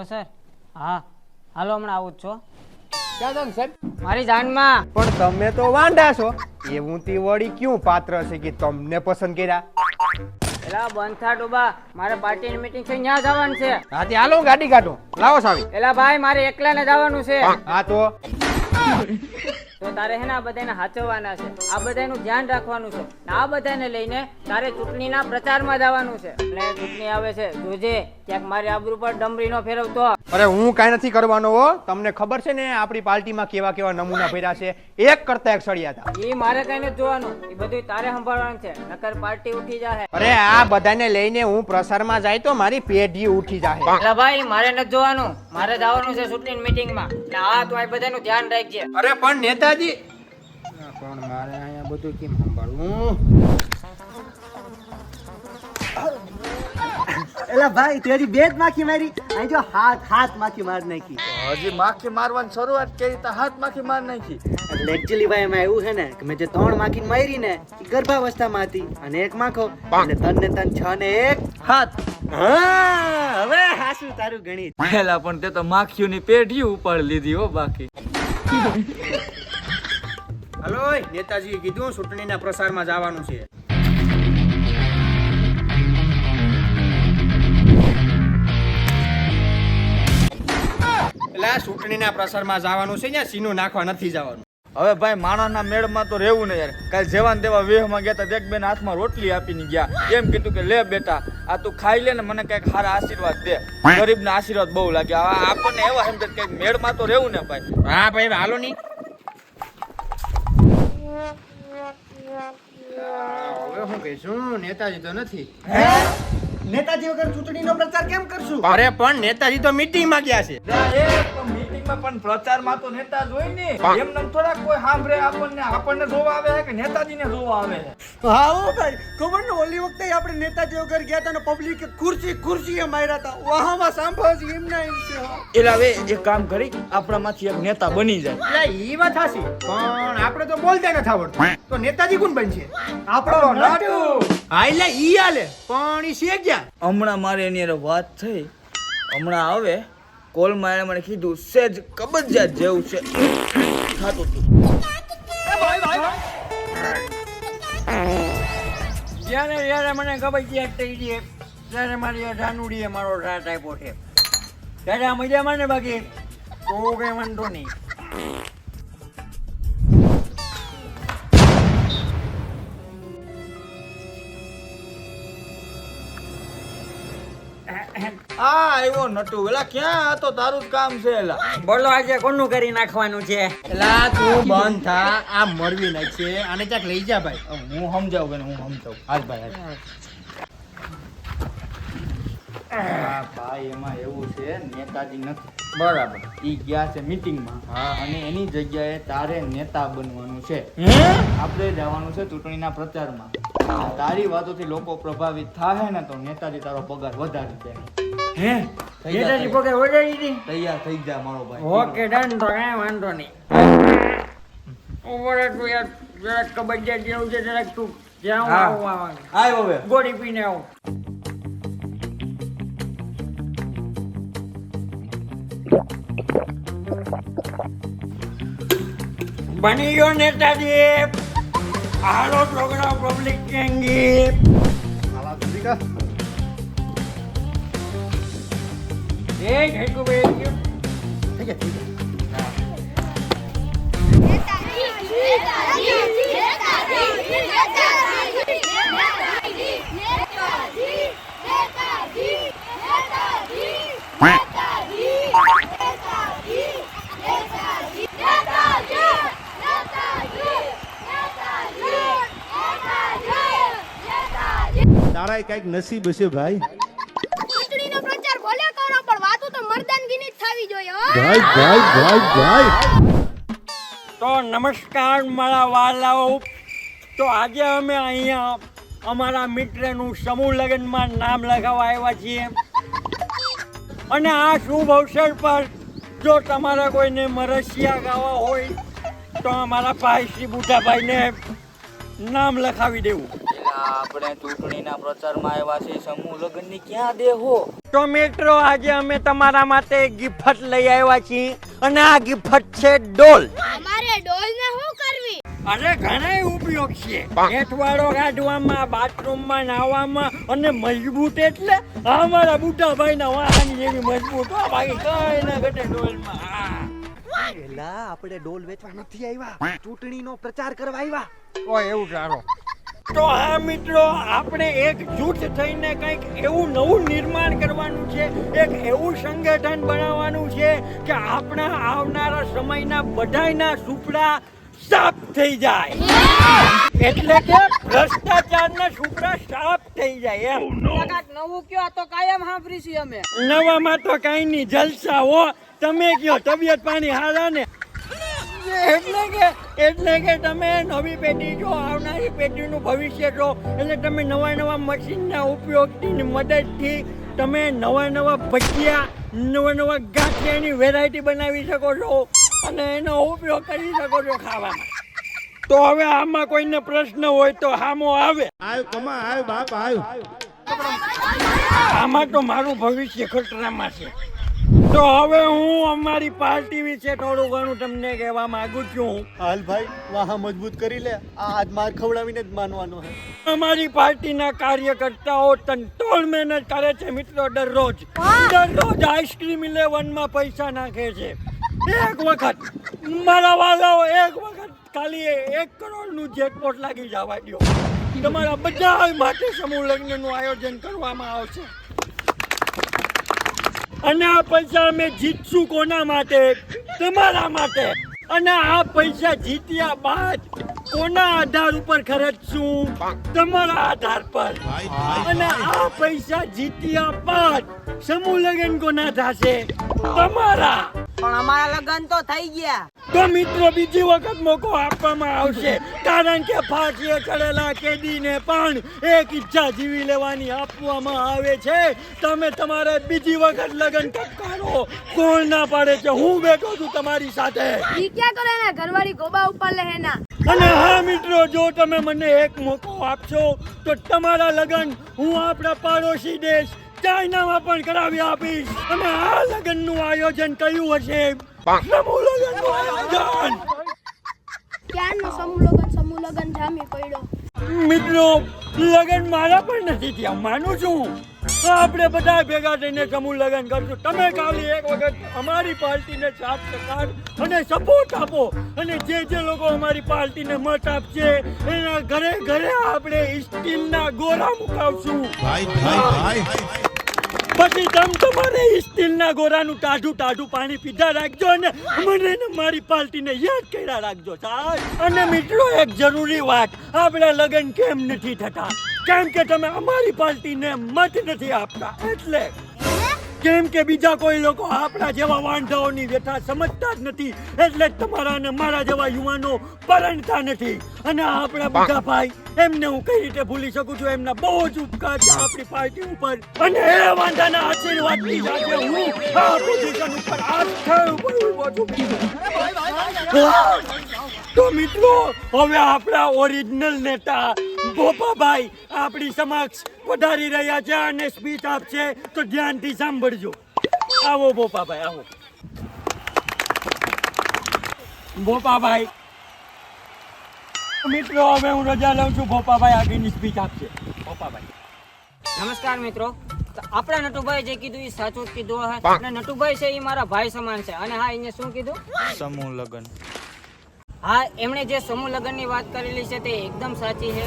Hello sir. હા હાલો હમણાં આવું જ છો. ક્યાં જાવ સાહેબ? મારી જાનમાં. પણ તમે તો વાંઢા છો. એવું તી વળી ક્યું પાત્ર છે કે તમને પસંદ કર્યા? એલા બંથા ડોબા, મારે પાર્ટીની મીટિંગ છે ત્યાં જવાનું છે. હા તે હાલો ગાડી કાઢો. લાવો સાવી. એલા ભાઈ મારે એકલાને જવાનું છે. હા તો તો તારે હે ને આ બધાને હાચવવાના છે, આ બધાનું ધ્યાન રાખવાનું છે. ને આ બધાને લઈને તારે ચૂંટણીના પ્રચારમાં જવાનું છે. અને ચૂંટણી આવે છે, જોજે ક્યાંક મારી આબરૂ પર ડમરી નો ફેરવતો. અરે હું કાંઈ નથી કરવાનો હો. તમને ખબર છે ને આપણી પાર્ટીમાં કેવા કેવા નમૂના ભર્યા છે. એક કરતા એક સળિયા હતા. ઈ મારે કઈ નથી જોવાનું, ઈ બધું તારે સંભાળવાનું છે. નકર પાર્ટી ઉઠી જાહે. અરે આ બધાને લઈને હું પ્રસારમાં જાય તો મારી પેઢી ઉઠી જાય. એલા ભાઈ મારે નથી જોવાનું, મારે જવાનું છે ચૂંટણી મીટિંગમાં. ને આ તો આ બધાનું ધ્યાન રાખજે. અરે પણ નેતાજી પણ મારે અહીંયા બધું કેમ સંભાળવું? એલા ભાઈ તેરી બેટ માખી મારી, અહીં જો હાથ માખી માર નાખી. હજી માખી મારવાની શરૂઆત કરી તો હાથ માખી માર નાખી. એટલે એકચ્યુઅલી ભાઈ એમાં એવું છે ને કે મેં જે 3 માખી મારી ને એ ગર્ભાવસ્થામાં હતી અને એક માખો એટલે તન 6 ને 1 7. હા હવે હાસુ તારું ગણિત. પહેલા પણ તે તો માખીઓની પેઢી ઉપાડી લીધી હો બાકી. હલો નેતાજીએ કીધું ચૂંટણીના પ્રસારમાં જવાનું છે. એટલે ચૂંટણીના પ્રસારમાં જવાનું છે ત્યાં સીનું નાખવા નથી જવાનું. હવે ભાઈ માણસના મેળમાં તો રહેવું ને યાર. કાલ જેવાન તેવા વેહમાં ગયા તા એક બેન હાથમાં રોટલી આપીને ગયા. એમ કીધું કે લે બેટા આ તું ખાઈ લે ને મને કઈક સારા આશીર્વાદ દે. ગરીબના આશીર્વાદ બહુ લાગે. આપણને એવા સમજે કઈક મેળમાં તો રહેવું ને ભાઈ. હા ભાઈ હાલો ની. હવે હું કહીશું નેતાજી તો નથી. નેતાજી વગર ચૂંટણીનો પ્રચાર કેમ કરશું? અરે પણ નેતાજી તો મીટિંગમાં ગયા છે. મીટિંગમાં પણ પ્રચારમાં તો નેતા જ હોય ને. એમને થોડા કોઈ સાંભળે આપણને જોવા આવે છે કે નેતાજીને જોવા આવે છે. હા હો ભાઈ ખબર ને ઓલી વખતે આપણે નેતાજી વગર ગયા હતા ને પબ્લિકે ખુરશી એ માર્યા હતા. વાહમાં સાંભળજી એમના એમ છે. એટલે હવે એક કામ કરી આપણામાંથી એક નેતા બની જાય. એટલે ઈ વાત હાચી પણ આપણે તો બોલતા નથી આવડતું. તો નેતાજી કોણ બનશે? આપણો નટુ. હા એટલે ઈ હાલે પણ ઈ છે ક્યાં? હમણાં મારે એની હારે વાત થઈ. હમણાં આવે કોલમાં એને મને કીધું સેજ કબજિયાત જેવું છે થાતું હતું. જ્યારે મને કબજિયાત થઈ છે ત્યારે મારી જાનુડીએ મારો રાત આપ્યો છે. ત્યારે આ મજામાં ને બાકી તો કઈ વાંધો નહીં. આવ્યો નટુ. એલા ક્યાં હતો? તારું જ કામ છે એલા. બોલો આજે કોનું કરી નાખવાનું છે? એલા તું બંધ થા. આ મળવી નાખશે આને ક્યાંક લઈ જા ભાઈ. હું સમજાવું કે હું સમજાવું. હાલ ભાઈ હાલ. ભાઈ એમાં એવું છે નેતાજી નથી બરાબર. ઈ ગયા છે મીટિંગમાં અને એની જગ્યાએ તારે નેતા બનવાનું છે. આપણે જવાનું છે ચૂંટણીના પ્રચારમાં. તારી વાતોથી લોકો પ્રભાવિત થાય ને તો નેતાજી તારો પગાર વધારી દે. હે નેતાજી પગાર વધારી દી? તૈયાર થઈ જા મારો ભાઈ. Okay done. તો કાંઈ વાંધો નહીં. ઓવર તું યાર જરાક કબજિયાત જેવું છે જરાક તું જ્યાં આવું આવ્યો હવે ગોળી પીને આવું. બની ગયો નેતાજી. હાલો પ્રોગ્રામ પબ્લિક કેંગી. એ ઠેકુ ભાઈ તારા કઈક નસીબ હશે ભાઈ. ચૂંટણીનો પ્રચાર ભલે કરો પણ વાતો તો મર્દાનગીની જ થવી જોઈએ હો. ભાઈ તો નમસ્કાર મારા વાલાઓ. તો આજે અમે અહીંયા અમારા મિત્રનું સમૂહ લગ્નમાં નામ લગાવવા આવ્યા છીએ. અને આ શુભ અવસર પર જો તમારા કોઈને મરસિયા ગાવા હોય તો અમારા ભાઈ શ્રી બુટાભાઈને નામ લખાવી દેવું. આપણે ચૂંટણીના પ્રચારમાં આવ્યા છે, સમૂહ લગ્નની ક્યાં દેહો? તો મિત્રો આજે અમે તમારા માટે ગિફ્ટ લઈ આવ્યા છીએ અને આ ગિફ્ટ છે ડોલ. અમારે ડોલને શું કરવી? અરે ઘણા ઉપયોગ છે. હેઠવાળો કાઢવામાં, બાથરૂમમાં નાહવામાં અને મજબૂત એટલે અમારા બુઢા ભાઈના વાહન જેવી મજબૂત હો, બાકી કઈ ના ઘટે ડોલમાં. એલા આપણે ડોલ વેચવા નથી આવ્યા, ચૂંટણીનો પ્રચાર કરવા આવ્યા. ઓય એવું સારો. તો હા મિત્રો, આપણે એક જૂથ થઈને કંઈક એવું નવું નિર્માણ કરવાનું છે, એક એવું સંગઠન બનાવવાનું છે કે આપણા આવનારા સમયના બધાયના સુપડા સાફ થઈ જાય. એટલે કે ભ્રષ્ટાચારના સુપડા સાફ થઈ જાય એમ. નવું કયો તો કાયમ સાંભળી છીએ અમે. નવામાં તો કઈ નહીં, જલસા હો. તમે કયો તબિયત પાણી હારા ને? એટલે કે તમે નવી પેઢી છો, આવનારી પેઢીનું ભવિષ્ય છો, એટલે તમે નવા મશીનના ઉપયોગની મદદથી તમે નવા ભજીયા, નવા ગાંઠિયાની વેરાયટી બનાવી શકો છો અને એનો ઉપયોગ કરી શકો છો ખાવામાં. તો હવે આમાં કોઈને પ્રશ્ન હોય તો હામો આવે. આવ કમા આવ બાપ આવ. આમાં તો મારું ભવિષ્ય ખતરામાં છે. તો હવે હું અમારી પાર્ટી વિશે થોડું ઘણું તમને કહેવા માંગુ છું. હાલ ભાઈ, વાહ મજબૂત કરી લે, આજ માર ખવડાવીને જ માનવાનો હે. અમારી પાર્ટીના કાર્યકર્તાઓ તનતોડ મહેનત કરે છે મિત્રો. દરરોજ આઈસ્ક્રીમ 11માં પૈસા નાખે છે. એક વખત મારા વાલાઓ, એક વખત ખાલી 1 કરોડનું જેકપોટ લાગી જવા દો. તમારા બધા માટે સમૂહ લગ્નનું આયોજન કરવામાં આવશે. અને આ પૈસા અમે જીતશું કોના માટે? તમારા માટે. અને આ પૈસા જીત્યા બાદ કોના આધાર ઉપર ખર્ચશું? તમારા આધાર પર. અને આ પૈસા જીત્યા બાદ સમૂહ લગ્ન કોના થશે? તમારા. પણ અમારા લગ્ન તો થઈ ગયા. તો મિત્રો બીજી વખત મોકો આપવામાં આવશે, કારણ કે ફાંસીએ ચડેલા કેદીને પણ એક ઈચ્છા જીવી લેવાની આપવામાં આવે છે. તમે તમારે બીજી વખત લગ્ન ટપકારો. કોણ ના પાડે છે? હું બેઠો છું તમારી સાથે. ઈ ક્યાં કરે ને ઘરવાળી ગોબા ઉપર લે હેના. અને હા મિત્રો, જો તમે મને એક મોકો આપશો તો તમારા લગ્ન હું આપણા પાડોશી દેશ ચાઇનામાં પણ કરાવી આપીશ. અને આ લગ્નનું આયોજન કયું હશે? સમૂહ લગ્નનું આયોજન. ક્યારનો સમૂહ લગન જામી પડ્યો. મિત્રો, લગ્ન મારા પણ નથી થયા, માનું છું. આપણે બધા ભેગા થઈને સમૂહ લગ્ન કરશું. તમે ખાલી એક વખત અમારી પાર્ટીને સાથ સહકાર અને સપોર્ટ આપો. અને જે લોકો અમારી પાર્ટીને મત આપશે એના ઘરે ઘરે આપણે સ્ટીલના ગોરા મુકાવશું. ભાઈ ભાઈ ભાઈ. પછી તમારે સ્ટીલના ગોરાનું ટાઢું પાણી પીધા રાખજો અને મને મારી પાર્ટીને યાદ કર્યા રાખજો સાહેબ. અને મિત્રો, એક જરૂરી વાત, આપણા લગ્ન કેમ નથી થતા? કેમ કે તમે અમારી પાર્ટીને મત નથી આપતા. એટલે કેમ કે બીજા કોઈ લોકો આપણા જેવા વાંધાઓની વ્યથા સમજતા જ નથી, એટલે જ તમારા અને મારા જેવા યુવાનો પરણતા નથી. અને આપણા બધા ભાઈ, એમને હું કઈ રીતે ભૂલી શકું છું? એમના બહુ જ ઉપકાર છે આપણી પાર્ટી ઉપર. અને એ વાંધાના આશીર્વાદની સાથે હું આ પોઝિશન ઉપર આ સ્થળ ઉપર ઊભો છું. તો મિત્રો, હવે આપણા ઓરિજિનલ નેતા ભોપાભાઈ આપણી સમક્ષ પધારી રહ્યા છે અને સ્પીચ આપશે, તો ધ્યાનથી સાંભળજો. આવો ભોપાભાઈ, આવો. ભોપાભાઈ, મિત્રો હવે હું રજા લઉં છું. ભોપાભાઈ આગળની સ્પીચ આપશે. ભોપાભાઈ. નમસ્કાર મિત્રો. તો આપણા નટુભાઈ જે કીધું એ સાચું જ કીધું હે. અને નટુભાઈ છે એ મારા ભાઈ સમાન છે. અને હા, એને શું કીધું? સમૂહ લગ્ન. હા, એમણે જે સમૂહ લગ્નની વાત કરેલી છે તે એકદમ સાચી છે.